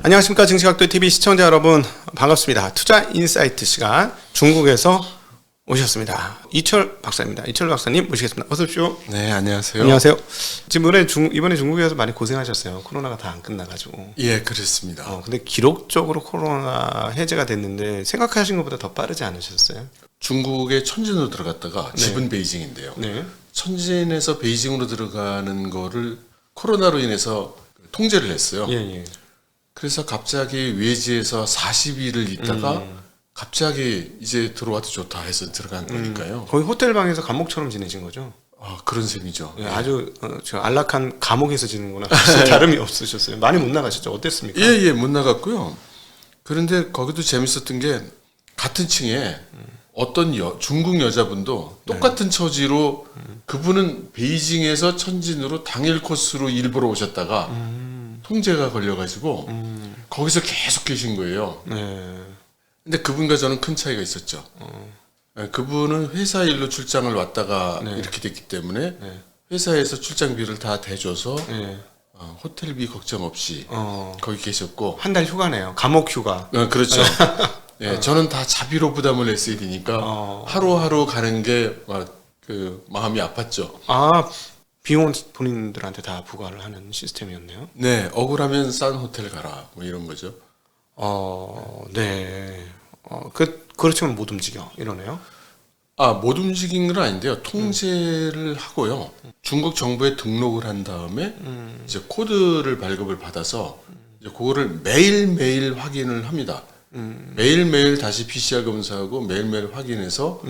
안녕하십니까. 증시각도TV 시청자 여러분, 반갑습니다. 투자 인사이트 시간, 중국에서 오셨습니다. 이철 박사입니다. 이철 박사님 모시겠습니다. 어서 오십시오. 네, 안녕하세요. 안녕하세요. 지금 이번에 중국에서 많이 고생하셨어요. 코로나가 다 안 끝나가지고. 예, 그렇습니다. 근데 기록적으로 코로나 해제가 됐는데 생각하신 것보다 더 빠르지 않으셨어요? 중국의 천진으로 들어갔다가 집은 베이징인데요. 네. 천진에서 베이징으로 들어가는 거를 코로나로 인해서 통제를 했어요. 예. 그래서 갑자기 외지에서 40일을 있다가 갑자기 이제 들어와도 좋다 해서 들어간 거니까요. 거의 호텔 방에서 감옥처럼 지내신 거죠? 그런 셈이죠. 예, 아주 저 안락한 감옥에서 지내는구나. 다름이 없으셨어요. 많이 못 나가셨죠? 어땠습니까? 예, 못 나갔고요. 그런데 거기도 재밌었던 게 같은 층에 어떤 중국 여자분도 똑같은 처지로 그분은 베이징에서 천진으로 당일 코스로 일부러 오셨다가 통제가 걸려가지고 거기서 계속 계신 거예요. 네. 근데 그분과 저는 큰 차이가 있었죠. 그분은 회사 일로 출장을 왔다가 이렇게 됐기 때문에 회사에서 출장비를 다 대줘서 호텔비 걱정 없이 거기 계셨고 한 달 휴가네요. 감옥 휴가. 그렇죠. 예, 저는 다 자비로 부담을 냈어야 되니까 하루하루 가는 게 그 마음이 아팠죠. 비용 본인들한테 다 부과를 하는 시스템이었네요. 네, 억울하면 싼 호텔 가라 뭐 이런 거죠. 네. 그렇지만 못 움직여 이러네요. 못 움직인 건 아닌데요. 통제를 하고요. 중국 정부에 등록을 한 다음에 이제 코드를 발급을 받아서 이제 그거를 매일매일 확인을 합니다. 매일매일 다시 PCR 검사하고 매일매일 확인해서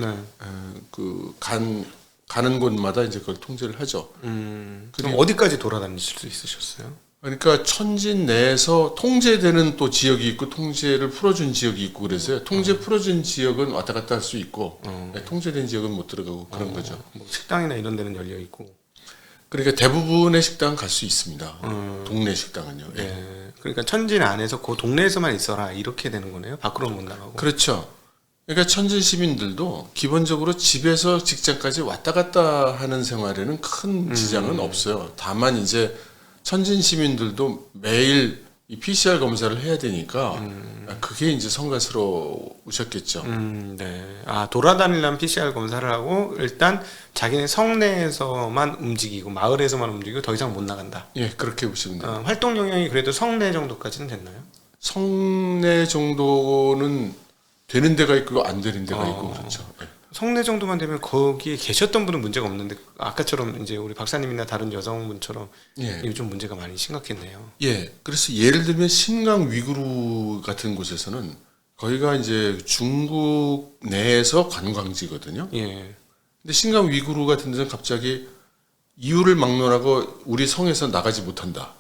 가는 곳마다 이제 그걸 통제를 하죠. 그럼 어디까지 돌아다니실 수 있으셨어요? 그러니까 천진 내에서 통제되는 또 지역이 있고 통제를 풀어준 지역이 있고 그래서요. 통제 풀어준 지역은 왔다 갔다 할 수 있고 통제된 지역은 못 들어가고 그런 거죠. 뭐 식당이나 이런 데는 열려 있고. 그러니까 대부분의 식당 갈 수 있습니다. 동네 식당은요. 예. 네. 그러니까 천진 안에서 그 동네에서만 있어라 이렇게 되는 거네요. 밖으로 못 나가고. 그렇죠. 그러니까 천진 시민들도 기본적으로 집에서 직장까지 왔다 갔다 하는 생활에는 큰 지장은 없어요. 다만 이제 천진 시민들도 매일 이 PCR 검사를 해야 되니까 그게 이제 성가스러우셨겠죠. 네. 돌아다니려면 PCR 검사를 하고 일단 자기네 성내에서만 움직이고 마을에서만 움직이고 더 이상 못 나간다. 예, 그렇게 보시면 돼요. 활동 영역이 그래도 성내 정도까지는 됐나요? 성내 정도는 되는 데가 있고 안 되는 데가 있고 그렇죠. 예. 성내 정도만 되면 거기에 계셨던 분은 문제가 없는데 아까처럼 이제 우리 박사님이나 다른 여성분처럼 이게 좀 문제가 많이 심각했네요. 예. 그래서 예를 들면 신강 위구르 같은 곳에서는 거기가 이제 중국 내에서 관광지거든요. 예. 근데 신강 위구르 같은 데는 갑자기 이유를 막론하고 우리 성에서 나가지 못한다.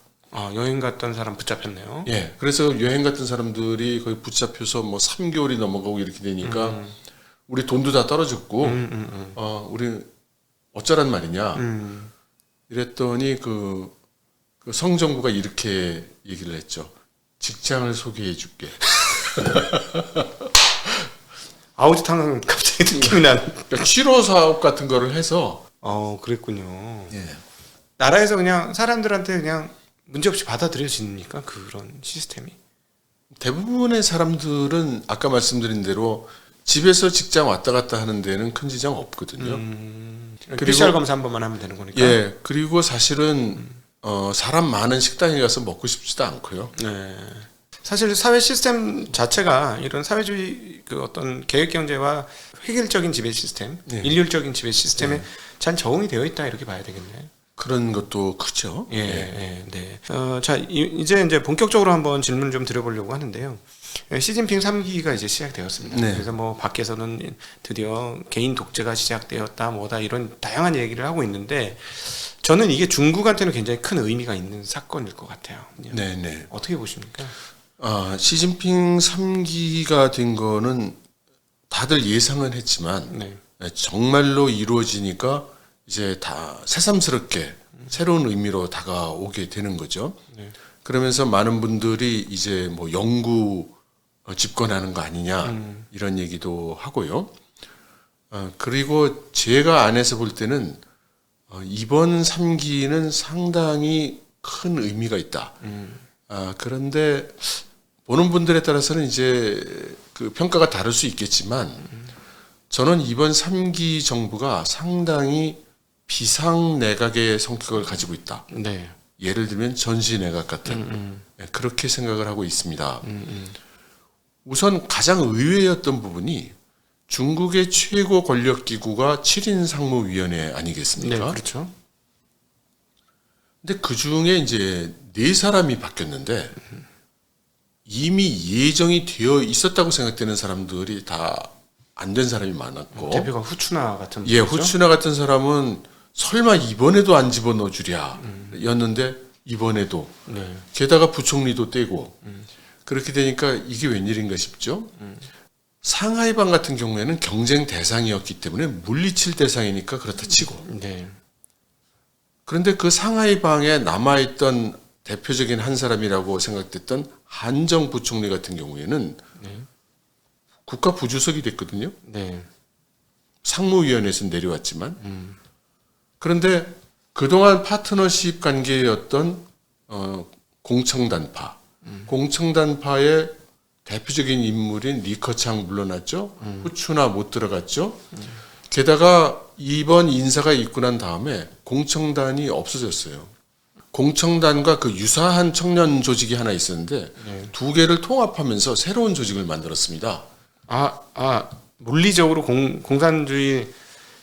여행 갔던 사람 붙잡혔네요. 예. 그래서 여행 갔던 사람들이 거기 붙잡혀서 뭐 3개월이 넘어가고 이렇게 되니까 우리 돈도 다 떨어졌고, 우리 어쩌란 말이냐. 이랬더니 그 성정부가 이렇게 얘기를 했죠. 직장을 소개해 줄게. 아우지탕 갑자기 느낌이 나는. 그러니까 취로 사업 같은 거를 해서. 그랬군요. 예. 나라에서 그냥 사람들한테 그냥 문제없이 받아들여지니까 그런 시스템이. 대부분의 사람들은 아까 말씀드린 대로 집에서 직장 왔다 갔다 하는 데는 큰 지장 없거든요. 그리고 PCR 검사 한 번만 하면 되는 거니까. 예, 그리고 사실은 사람 많은 식당에 가서 먹고 싶지도 않고요. 네. 사실 사회 시스템 자체가 이런 사회주의 그 어떤 계획 경제와 획일적인 지배 시스템, 일률적인 지배 시스템에 잘 적응이 되어 있다 이렇게 봐야 되겠네요. 그런 것도 크죠. 네. 자, 이제 본격적으로 한번 질문 좀 드려보려고 하는데요. 시진핑 3기가 이제 시작되었습니다. 그래서 뭐 밖에서는 드디어 개인 독재가 시작되었다, 뭐다 이런 다양한 얘기를 하고 있는데 저는 이게 중국한테는 굉장히 큰 의미가 있는 사건일 것 같아요. 네. 어떻게 보십니까? 시진핑 3기가 된 거는 다들 예상은 했지만 정말로 이루어지니까 이제 다 새삼스럽게 새로운 의미로 다가오게 되는 거죠. 그러면서 많은 분들이 이제 뭐 영구 집권하는 거 아니냐 이런 얘기도 하고요. 그리고 제가 안에서 볼 때는 이번 3기는 상당히 큰 의미가 있다. 그런데 보는 분들에 따라서는 이제 그 평가가 다를 수 있겠지만 저는 이번 3기 정부가 상당히 비상내각의 성격을 가지고 있다. 네. 예를 들면 전시내각 같은 그렇게 생각을 하고 있습니다. 우선 가장 의외였던 부분이 중국의 최고 권력기구가 7인 상무위원회 아니겠습니까? 네, 그렇죠. 근데 그 중에 이제 4사람이 바뀌었는데 이미 예정이 되어 있었다고 생각되는 사람들이 다 안 된 사람이 많았고 대표가 후추나 같은 예, 분이죠? 후추나 같은 사람은 설마 이번에도 안 집어넣어 주랴 였는데 이번에도 네. 게다가 부총리도 떼고 그렇게 되니까 이게 웬일인가 싶죠. 상하이방 같은 경우에는 경쟁 대상이었기 때문에 물리칠 대상이니까 그렇다 치고 네. 그런데 그 상하이방에 남아있던 대표적인 한 사람이라고 생각됐던 한정 부총리 같은 경우에는 국가 부주석이 됐거든요. 네. 상무위원회에서 내려왔지만 그런데 그동안 파트너십 관계였던 공청단파 공청단파의 대표적인 인물인 리커창 물러났죠. 후추나 못 들어갔죠. 게다가 이번 인사가 있고 난 다음에 공청단이 없어졌어요. 공청단과 그 유사한 청년 조직이 하나 있었는데 두 개를 통합하면서 새로운 조직을 만들었습니다. 물리적으로 공산주의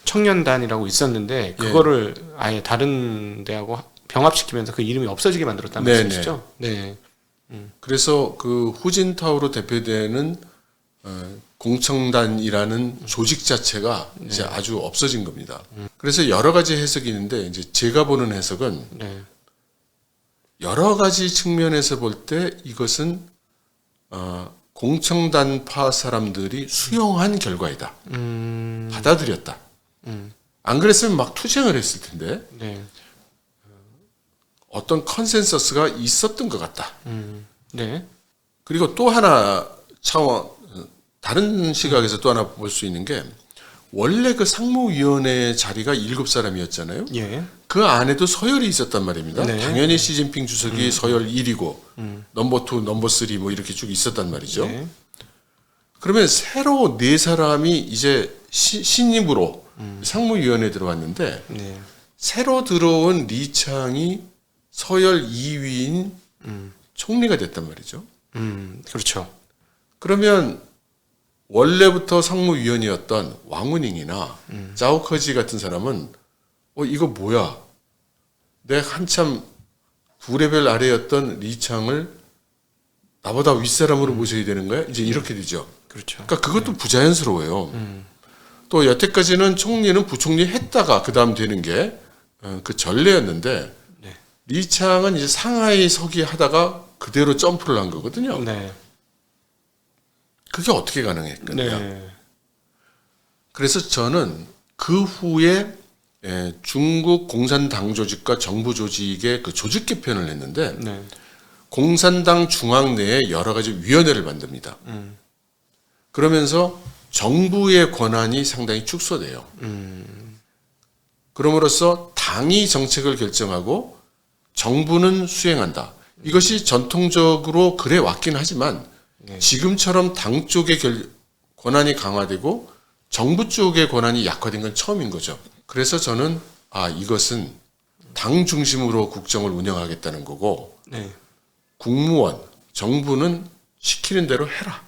청년단이라고 있었는데 그거를 아예 다른 데하고 병합시키면서 그 이름이 없어지게 만들었다는 네네. 말씀이시죠? 네. 그래서 그 후진타오로 대표되는 공청단이라는 조직 자체가 이제 아주 없어진 겁니다. 그래서 여러 가지 해석이 있는데 이제 제가 보는 해석은 네. 여러 가지 측면에서 볼 때 이것은 공청단파 사람들이 수용한 결과이다. 받아들였다. 안 그랬으면 막 투쟁을 했을 텐데 네. 어떤 컨센서스가 있었던 것 같다. 네. 그리고 또 하나 차원 다른 시각에서 또 하나 볼 수 있는 게 원래 그 상무위원회 자리가 7사람이었잖아요. 예. 그 안에도 서열이 있었단 말입니다. 네. 당연히 시진핑 주석이 서열 1이고 넘버 2, 넘버 3 뭐 이렇게 쭉 있었단 말이죠. 네. 그러면 새로 4사람이 이제 신입으로 상무위원회에 들어왔는데 네. 새로 들어온 리창이 서열 2위인 총리가 됐단 말이죠. 그렇죠. 그러면 원래부터 상무위원이었던 왕우닝이나 짜오커지 같은 사람은 이거 뭐야? 내가 한참 2레벨 아래였던 리창을 나보다 윗사람으로 모셔야 되는 거야? 이제 이렇게 되죠. 그렇죠. 그러니까 그것도 부자연스러워요. 또 여태까지는 총리는 부총리 했다가 그 다음 되는 게 그 전례였는데 네. 리창은 이제 상하이 서기 하다가 그대로 점프를 한 거거든요. 네. 그게 어떻게 가능했겠냐? 네. 그래서 저는 그 후에 중국 공산당 조직과 정부 조직의 그 조직 개편을 했는데 네. 공산당 중앙 내에 여러 가지 위원회를 만듭니다. 그러면서 정부의 권한이 상당히 축소돼요. 그럼으로써 당이 정책을 결정하고 정부는 수행한다. 이것이 전통적으로 그래 왔긴 하지만 지금처럼 당 쪽의 권한이 강화되고 정부 쪽의 권한이 약화된 건 처음인 거죠. 그래서 저는 이것은 당 중심으로 국정을 운영하겠다는 거고 네. 국무원, 정부는 시키는 대로 해라.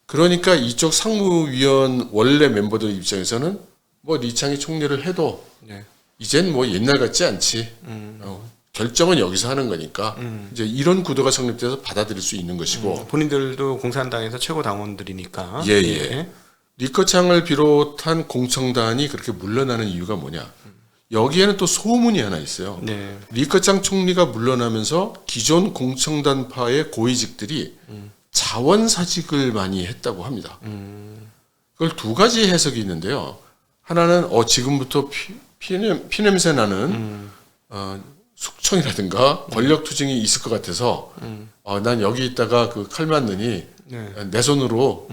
그러니까 이쪽 상무위원 원래 멤버들 입장에서는 뭐 리창이 총리를 해도 네. 이젠 뭐 옛날 같지 않지. 결정은 여기서 하는 거니까 이제 이런 구도가 성립돼서 받아들일 수 있는 것이고 본인들도 공산당에서 최고 당원들이니까. 예. 리커창을 비롯한 공청단이 그렇게 물러나는 이유가 뭐냐? 여기에는 또 소문이 하나 있어요. 네. 리커창 총리가 물러나면서 기존 공청단파의 고위직들이 자원사직을 많이 했다고 합니다. 그걸 두 가지 해석이 있는데요. 하나는 지금부터 피냄새 나는 숙청이라든가 권력 투쟁이 있을 것 같아서 난 여기 있다가 그 칼 맞느니 내 손으로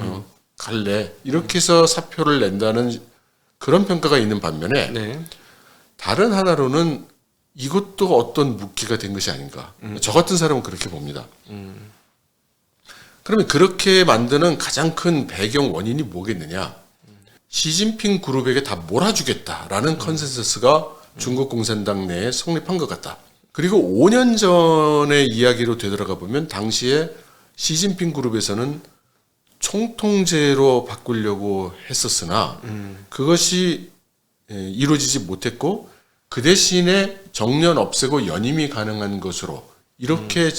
갈래. 이렇게 해서 사표를 낸다는 그런 평가가 있는 반면에 네. 다른 하나로는 이것도 어떤 묵기가 된 것이 아닌가. 저 같은 사람은 그렇게 봅니다. 그러면 그렇게 만드는 가장 큰 배경 원인이 뭐겠느냐? 시진핑 그룹에게 다 몰아주겠다라는 컨센서스가 중국 공산당 내에 성립한 것 같다. 그리고 5년 전의 이야기로 되돌아가 보면 당시에 시진핑 그룹에서는 총통제로 바꾸려고 했었으나 그것이 이루어지지 못했고 그 대신에 정년 없애고 연임이 가능한 것으로 이렇게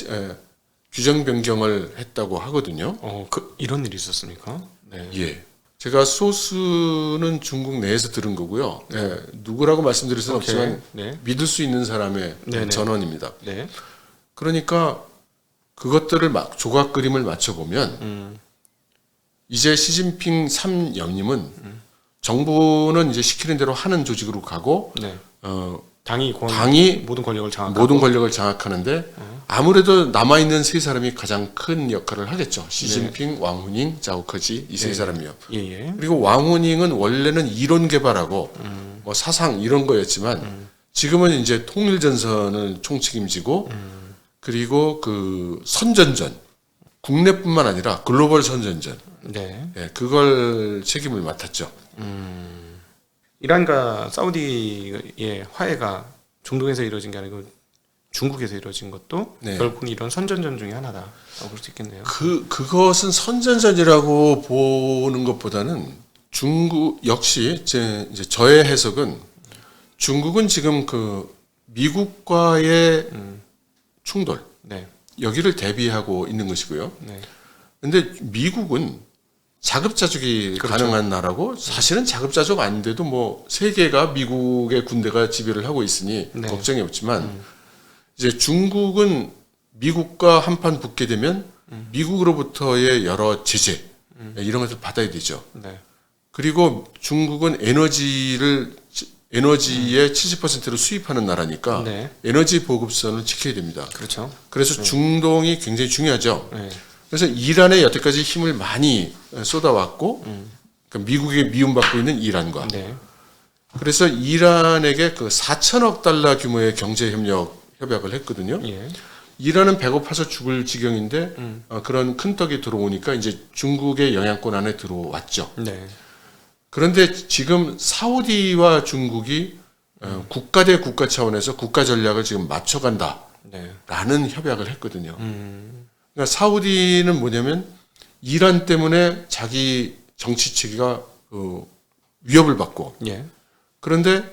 규정 변경을 했다고 하거든요. 이런 일이 있었습니까? 네. 예. 제가 소스는 중국 내에서 들은 거고요. 네. 누구라고 말씀드릴 수는 없지만 네. 믿을 수 있는 사람의 네네. 전언입니다. 네. 그러니까 그것들을 막 조각 그림을 맞춰보면 이제 시진핑 3연임은 정부는 이제 시키는 대로 하는 조직으로 가고 네. 당이 모든 권력을 장악하고 모든 권력을 장악하는데 아무래도 남아있는 세 사람이 가장 큰 역할을 하겠죠. 시진핑, 왕후닝, 자오커지 이 세 사람이요. 예. 그리고 왕후닝은 원래는 이론 개발하고 뭐 사상 이런 거였지만 지금은 이제 통일전선을 총책임지고 그리고 그 선전전 국내뿐만 아니라 글로벌 선전전 네. 예, 그걸 책임을 맡았죠. 이란과 사우디의 화해가 중동에서 이루어진 게 아니고 중국에서 이루어진 것도 네. 결국은 이런 선전전 중에 하나다라고 볼 수 있겠네요. 그것은 선전전이라고 보는 것보다는 중국 역시 이제 저의 해석은 중국은 지금 그 미국과의 충돌 네. 여기를 대비하고 있는 것이고요. 네. 근데 미국은 자급자족이 그렇죠. 가능한 나라고 사실은 자급자족 아닌데도 뭐 세계가 미국의 군대가 지배를 하고 있으니 네. 걱정이 없지만 이제 중국은 미국과 한판 붙게 되면 미국으로부터의 여러 제재 이런 것을 받아야 되죠. 네. 그리고 중국은 에너지의 70%를 수입하는 나라니까 네. 에너지 보급선을 지켜야 됩니다. 그렇죠. 그래서 중동이 굉장히 중요하죠. 네. 그래서 이란에 여태까지 힘을 많이 쏟아왔고 그러니까 미국에 미움받고 있는 이란과 네. 그래서 이란에게 그 4천억 달러 규모의 경제 협약을 했거든요. 예. 이란은 배고파서 죽을 지경인데 그런 큰 떡이 들어오니까 이제 중국의 영향권 안에 들어왔죠. 네. 그런데 지금 사우디와 중국이 국가 대 국가 차원에서 국가 전략을 지금 맞춰간다라는 네. 협약을 했거든요. 그러니까 사우디는 뭐냐면 이란 때문에 자기 정치 체계가 위협을 받고 예. 그런데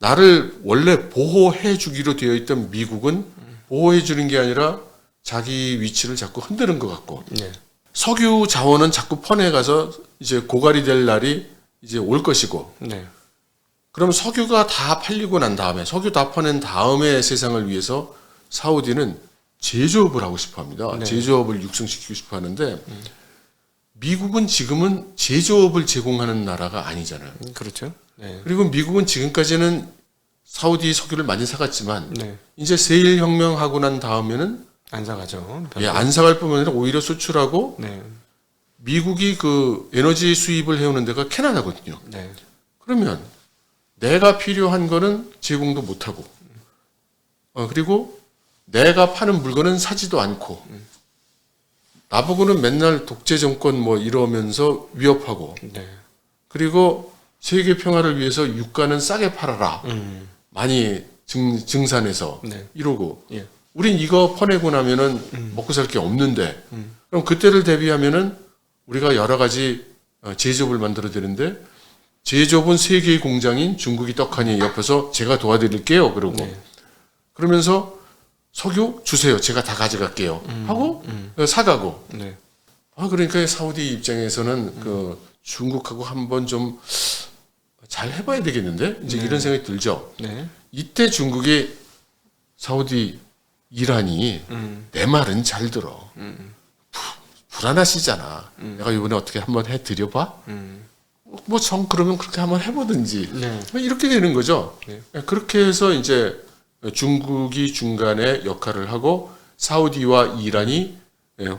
나를 원래 보호해 주기로 되어 있던 미국은 보호해 주는 게 아니라 자기 위치를 자꾸 흔드는 것 같고 네. 석유 자원은 자꾸 퍼내가서 이제 고갈이 될 날이 이제 올 것이고 네. 그럼 석유가 다 팔리고 난 다음에 석유 다 퍼낸 다음에 세상을 위해서 사우디는 제조업을 하고 싶어 합니다. 네. 제조업을 육성시키고 싶어 하는데 미국은 지금은 제조업을 제공하는 나라가 아니잖아요. 그렇죠. 네. 그리고 미국은 지금까지는 사우디 석유를 많이 사갔지만 네. 이제 세일 혁명하고 난 다음에는 안 사가죠. 안 사갈 뿐만 아니라 오히려 수출하고 네. 미국이 그 에너지 수입을 해오는 데가 캐나다거든요. 네. 그러면 내가 필요한 거는 제공도 못하고 그리고 내가 파는 물건은 사지도 않고 나보고는 맨날 독재 정권 뭐 이러면서 위협하고 네. 그리고 세계 평화를 위해서 유가는 싸게 팔아라 많이 증산해서 네. 이러고 예. 우린 이거 퍼내고 나면은 먹고 살 게 없는데 그럼 그때를 대비하면은 우리가 여러 가지 제조업을 만들어야 되는데 제조업은 세계의 공장인 중국이 떡하니 옆에서 제가 도와드릴게요 그러고 네. 그러면서 석유 주세요 제가 다 가져갈게요 하고 사가고 네. 그러니까 사우디 입장에서는 그 중국하고 한번 좀 잘 해봐야 되겠는데 이제 이런 생각이 들죠. 네. 이때 중국이 사우디 이란이 내 말은 잘 들어. 불안하시잖아. 내가 이번에 어떻게 한번 해드려봐? 뭐 정 그러면 그렇게 한번 해보든지. 네. 이렇게 되는 거죠. 네. 그렇게 해서 이제 중국이 중간에 역할을 하고 사우디와 이란이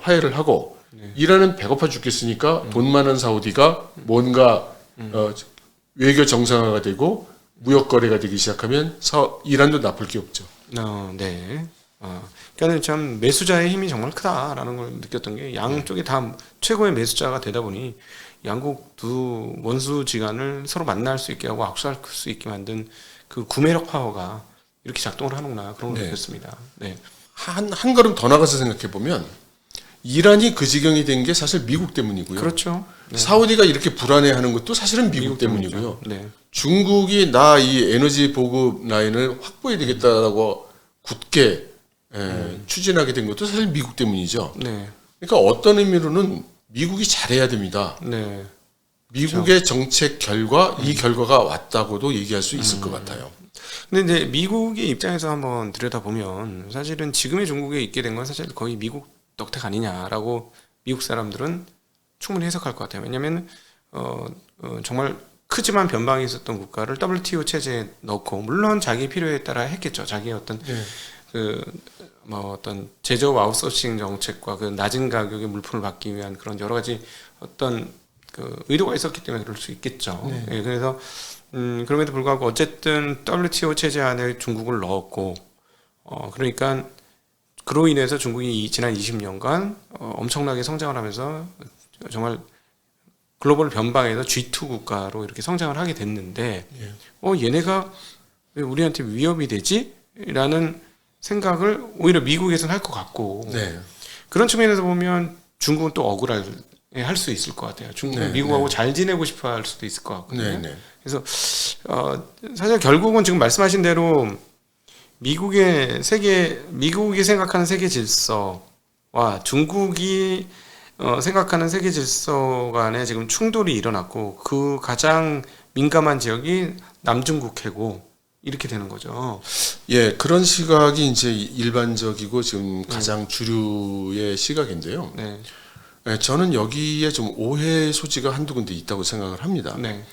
화해를 하고 이란은 배고파 죽겠으니까 돈 많은 사우디가 뭔가 외교 정상화가 되고 무역 거래가 되기 시작하면 이란도 나쁠 게 없죠. 네. 그러니까 참 매수자의 힘이 정말 크다라는 걸 느꼈던 게 양쪽이 다 최고의 매수자가 되다 보니 양국 두 원수지간을 서로 만날 수 있게 하고 악수할 수 있게 만든 그 구매력 파워가 이렇게 작동을 하는구나 그런 걸 느꼈습니다. 네. 한 걸음 더 나가서 생각해 보면 이란이 그 지경이 된 게 사실 미국 때문이고요. 그렇죠. 네. 사우디가 이렇게 불안해하는 것도 사실은 미국 때문이고요. 네. 중국이 나 이 에너지 보급 라인을 확보해야 되겠다라고 굳게 추진하게 된 것도 사실 미국 때문이죠. 네. 그러니까 어떤 의미로는 미국이 잘해야 됩니다. 네. 미국의 정책 결과 이 결과가 왔다고도 얘기할 수 있을 것 같아요. 근데 이제 미국의 입장에서 한번 들여다보면 사실은 지금의 중국에 있게 된 건 사실 거의 미국 덕택 아니냐라고 미국 사람들은 충분히 해석할 것 같아요. 왜냐하면 정말 크지만 변방이 있었던 국가를 WTO 체제에 넣고 물론 자기 필요에 따라 했겠죠. 자기의 어떤 어떤 제조업 아웃소싱 정책과 그 낮은 가격의 물품을 받기 위한 그런 여러 가지 어떤 그 의도가 있었기 때문에 그럴 수 있겠죠. 예, 그래서 그럼에도 불구하고 어쨌든 WTO 체제 안에 중국을 넣었고 그러니까 그로 인해서 중국이 지난 20년간 엄청나게 성장을 하면서 정말 글로벌 변방에서 G2 국가로 이렇게 성장을 하게 됐는데 얘네가 왜 우리한테 위협이 되지? 라는 생각을 오히려 미국에서는 할 것 같고 그런 측면에서 보면 중국은 또 억울할 할 수 있을 것 같아요. 중국은 미국하고 잘 지내고 싶어 할 수도 있을 것 같거든요. 그래서 사실 결국은 지금 말씀하신 대로 미국이 생각하는 세계 질서와 중국이 생각하는 세계 질서 간에 지금 충돌이 일어났고 그 가장 민감한 지역이 남중국해고 이렇게 되는 거죠. 예, 그런 시각이 이제 일반적이고 지금 가장 주류의 시각인데요. 네. 예, 저는 여기에 좀 오해 소지가 한두 군데 있다고 생각을 합니다. 네.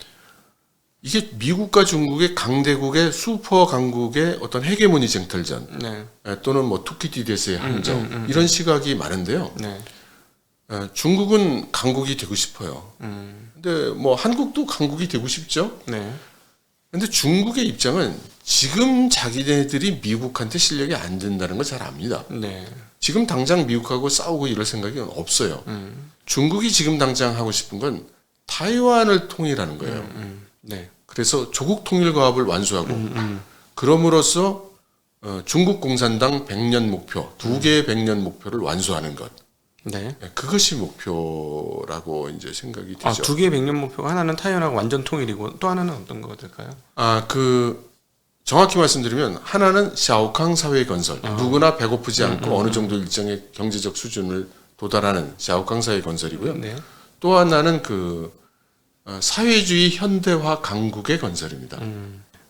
이게 미국과 중국의 강대국의 슈퍼 강국의 어떤 헤게모니 쟁탈전 네. 또는 뭐 투키디데스의 함정 이런 시각이 많은데요. 네. 중국은 강국이 되고 싶어요. 근데 뭐 한국도 강국이 되고 싶죠. 네. 근데 중국의 입장은 지금 자기네들이 미국한테 실력이 안 된다는 걸 잘 압니다. 네. 지금 당장 미국하고 싸우고 이럴 생각이 없어요. 중국이 지금 당장 하고 싶은 건 타이완을 통일하는 거예요. 네. 그래서 조국 통일 과업을 완수하고 그럼으로써 중국 공산당 100년 목표, 두 개의 100년 목표를 완수하는 것. 네. 그것이 목표라고 이제 생각이 되죠. 두 개의 100년 목표가 하나는 타이완하고 완전 통일이고 또 하나는 어떤 거가 될까요? 정확히 말씀드리면 하나는 샤오캉 사회 건설. 누구나 배고프지 않고 어느 정도 일정의 경제적 수준을 도달하는 샤오캉 사회 건설이고요. 네. 또 하나는 사회주의 현대화 강국의 건설입니다.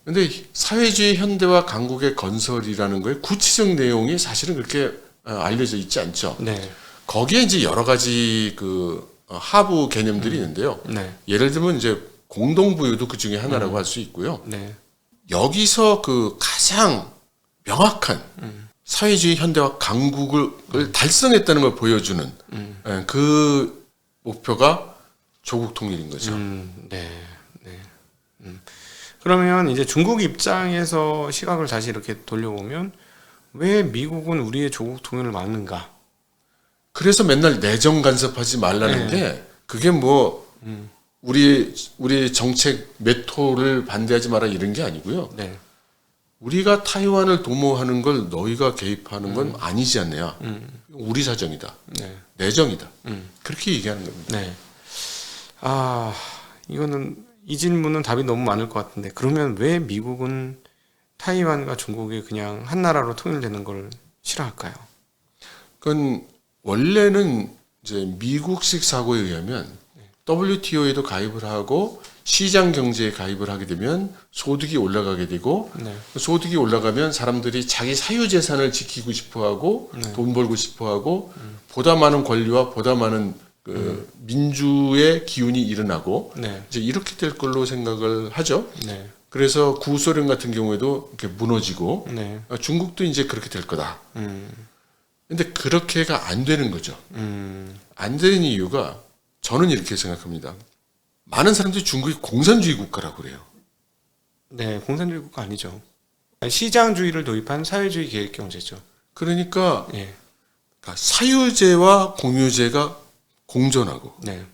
근데 사회주의 현대화 강국의 건설이라는 거에 구체적 내용이 사실은 그렇게 알려져 있지 않죠. 네. 거기에 이제 여러 가지 하부 개념들이 있는데요. 네. 예를 들면 이제 공동부유도 그 중에 하나라고 할 수 있고요. 네. 여기서 가장 명확한 사회주의 현대화 강국을 달성했다는 걸 보여주는 그 목표가 조국 통일인 거죠. 네. 네. 그러면 이제 중국 입장에서 시각을 다시 이렇게 돌려보면 왜 미국은 우리의 조국 통일을 막는가? 그래서 맨날 내정 간섭하지 말라는 게 그게 우리 정책 메토를 반대하지 마라 이런 게 아니고요. 네. 우리가 타이완을 도모하는 걸 너희가 개입하는 건 아니지 않느냐. 우리 사정이다. 네. 내정이다. 그렇게 얘기하는 겁니다. 네. 이거는 이 질문은 답이 너무 많을 것 같은데 그러면 왜 미국은 타이완과 중국이 그냥 한 나라로 통일되는 걸 싫어할까요? 그건 원래는 이제 미국식 사고에 의하면 WTO에도 가입을 하고 시장 경제에 가입을 하게 되면 소득이 올라가게 되고 소득이 올라가면 사람들이 자기 사유 재산을 지키고 싶어하고 돈 벌고 싶어하고 보다 많은 권리와 보다 많은 민주의 기운이 일어나고 이제 이렇게 될 걸로 생각을 하죠. 그래서 구소련 같은 경우에도 이렇게 무너지고 중국도 이제 그렇게 될 거다. 근데 그렇게가 안 되는 거죠. 안 되는 이유가 저는 이렇게 생각합니다. 많은 사람들이 중국이 공산주의 국가라고 그래요. 네, 공산주의 국가 아니죠. 시장주의를 도입한 사회주의 계획 경제죠. 그러니까 예. 사유제와 공유제가 공존하고 네.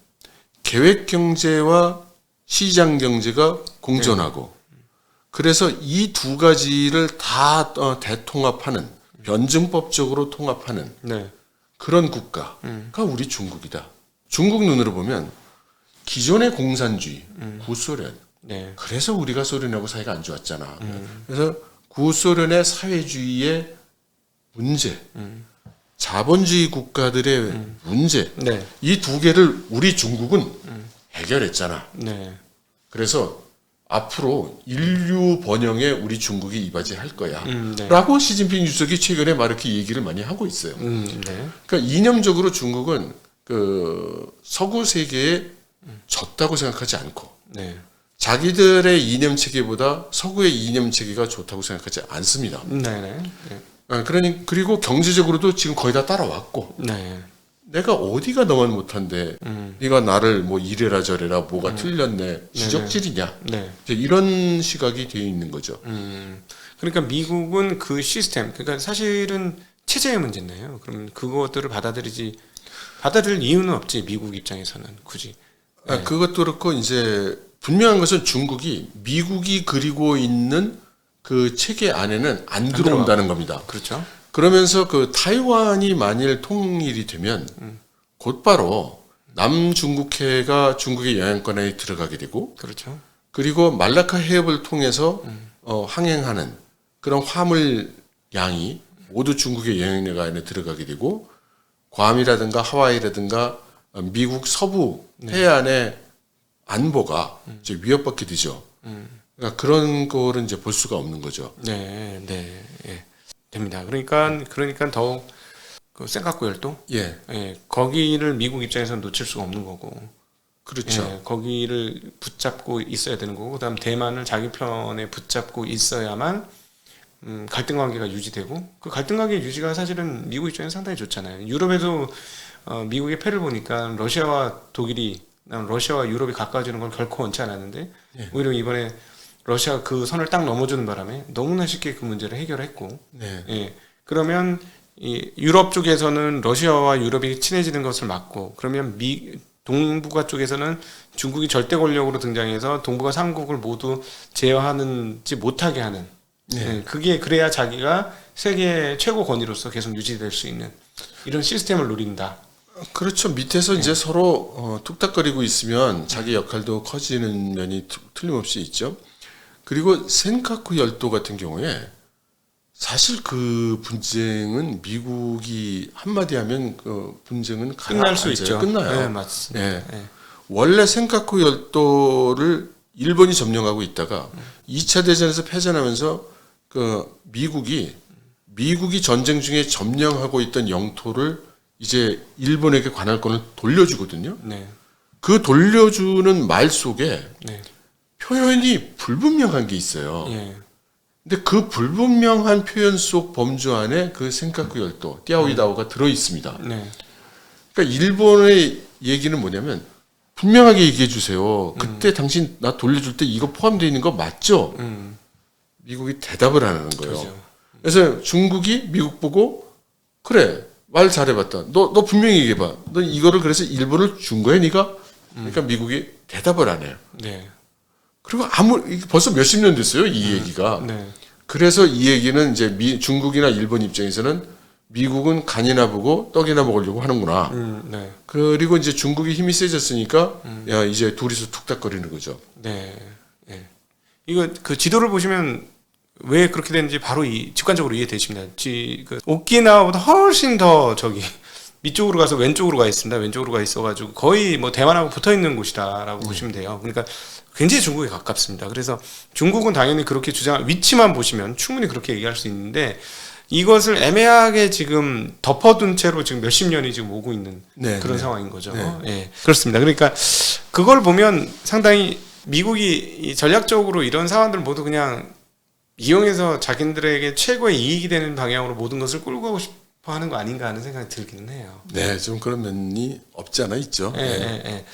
계획 경제와 시장 경제가 공존하고 그래서 이 두 가지를 다 대통합하는 변증법적으로 통합하는 네. 그런 국가가 우리 중국이다. 중국 눈으로 보면 기존의 공산주의, 구소련. 네. 그래서 우리가 소련하고 사이가 안 좋았잖아. 그래서 구소련의 사회주의의 문제, 자본주의 국가들의 문제, 네. 이 두 개를 우리 중국은 해결했잖아. 네. 그래서 앞으로 인류 번영에 우리 중국이 이바지할 거야. 네. 라고 시진핑 주석이 최근에 막 이렇게 얘기를 많이 하고 있어요. 네. 그러니까 이념적으로 중국은 그 서구 세계에 졌다고 생각하지 않고 네. 자기들의 이념 체계보다 서구의 이념 체계가 좋다고 생각하지 않습니다. 네. 네. 그리고 경제적으로도 지금 거의 다 따라왔고 네. 내가 어디가 너만 못한데 네가 나를 뭐 이래라 저래라 뭐가 틀렸네 지적질이냐 네. 이제 이런 시각이 되어 있는 거죠. 그러니까 미국은 그 시스템, 그러니까 사실은 체제의 문제네요. 그럼 그것들을 받아들일 이유는 없지, 미국 입장에서는 굳이. 네. 그것도 그렇고 이제 분명한 것은 중국이 미국이 그리고 있는 그 체계 안에는 안 들어온다는 겁니다. 그렇죠. 그러면서 그 타이완이 만일 통일이 되면 곧바로 남중국해가 중국의 영향권에 들어가게 되고 그렇죠. 그리고 말라카 해협을 통해서 항행하는 그런 화물 양이 모두 중국의 영향력 안에 들어가게 되고 괌이라든가 하와이라든가 미국 서부 해안의 안보가 이제 위협받게 되죠. 그러니까 그런 거를 이제 볼 수가 없는 거죠. 네, 네, 예. 됩니다. 그러니까 더욱 그 센카쿠 열도, 예, 거기를 미국 입장에서는 놓칠 수가 없는 거고, 그렇죠. 예, 거기를 붙잡고 있어야 되는 거고, 그다음 대만을 자기 편에 붙잡고 있어야만 갈등 관계가 유지되고, 그 갈등 관계 유지가 사실은 미국 입장에서 상당히 좋잖아요. 유럽에도 미국의 패를 보니까 러시아와 독일이, 러시아와 유럽이 가까워지는 걸 결코 원치 않았는데, 오히려 이번에 러시아가 그 선을 딱 넘어주는 바람에 너무나 쉽게 그 문제를 해결했고, 네. 예, 그러면 이 유럽 쪽에서는 러시아와 유럽이 친해지는 것을 막고, 그러면 동북아 쪽에서는 중국이 절대 권력으로 등장해서 동북아 삼국을 모두 제어하는지 못하게 하는, 예, 그게 그래야 자기가 세계 최고 권위로서 계속 유지될 수 있는 이런 시스템을 노린다. 그렇죠. 밑에서 이제 서로 툭탁거리고 있으면 자기 역할도 커지는 면이 틀림없이 있죠. 그리고 센카쿠 열도 같은 경우에 사실 그 분쟁은 미국이 한마디 하면 그 분쟁은 끝날 수 있죠. 끝나요. 네, 맞습니다. 예. 원래 센카쿠 열도를 일본이 점령하고 있다가 2차 대전에서 패전하면서 그 미국이 전쟁 중에 점령하고 있던 영토를 이제 일본에게 관할권을 돌려주거든요. 네. 그 돌려주는 말 속에 네. 표현이 불분명한 게 있어요. 예. 근데 그 불분명한 표현 속 범주 안에 그 센카쿠 열도, 띠아오이다오가 들어 있습니다. 네. 그러니까 일본의 얘기는 뭐냐면 분명하게 얘기해 주세요. 그때 당신 나 돌려줄 때 이거 포함되어 있는 거 맞죠? 미국이 대답을 안 하는 거예요. 그렇죠. 그래서 중국이 미국 보고 그래 말 잘해봤다. 너 분명히 얘기해봐. 너 이거를 그래서 일본을 준 거야, 네가? 그러니까 미국이 대답을 안 해요. 네. 그리고 벌써 몇십 년 됐어요, 이 얘기가. 네. 그래서 이 얘기는 이제 중국이나 일본 입장에서는 미국은 간이나 보고 떡이나 먹으려고 하는구나. 네. 그리고 이제 중국이 힘이 세졌으니까 야 이제 둘이서 툭탁거리는 거죠. 네. 예. 이거 그 지도를 보시면 왜 그렇게 되는지 바로 직관적으로 이해되십니다. 그 오키나와보다 훨씬 더 저기 밑쪽으로 가서 왼쪽으로 가 있습니다. 왼쪽으로 가 있어가지고 거의 뭐 대만하고 붙어 있는 곳이다라고 보시면 돼요. 그러니까 굉장히 중국에 가깝습니다. 그래서 중국은 당연히 그렇게 위치만 보시면 충분히 그렇게 얘기할 수 있는데 이것을 애매하게 지금 덮어둔 채로 지금 몇십 년이 지금 오고 있는 그런 상황인 거죠. 예, 그렇습니다. 그러니까 그걸 보면 상당히 미국이 전략적으로 이런 상황들 모두 그냥 이용해서 자기들에게 최고의 이익이 되는 방향으로 모든 것을 끌고 가고 싶어 하는 거 아닌가 하는 생각이 들기는 해요. 네, 좀 그런 면이 없지 않아 있죠. 예, 예, 예.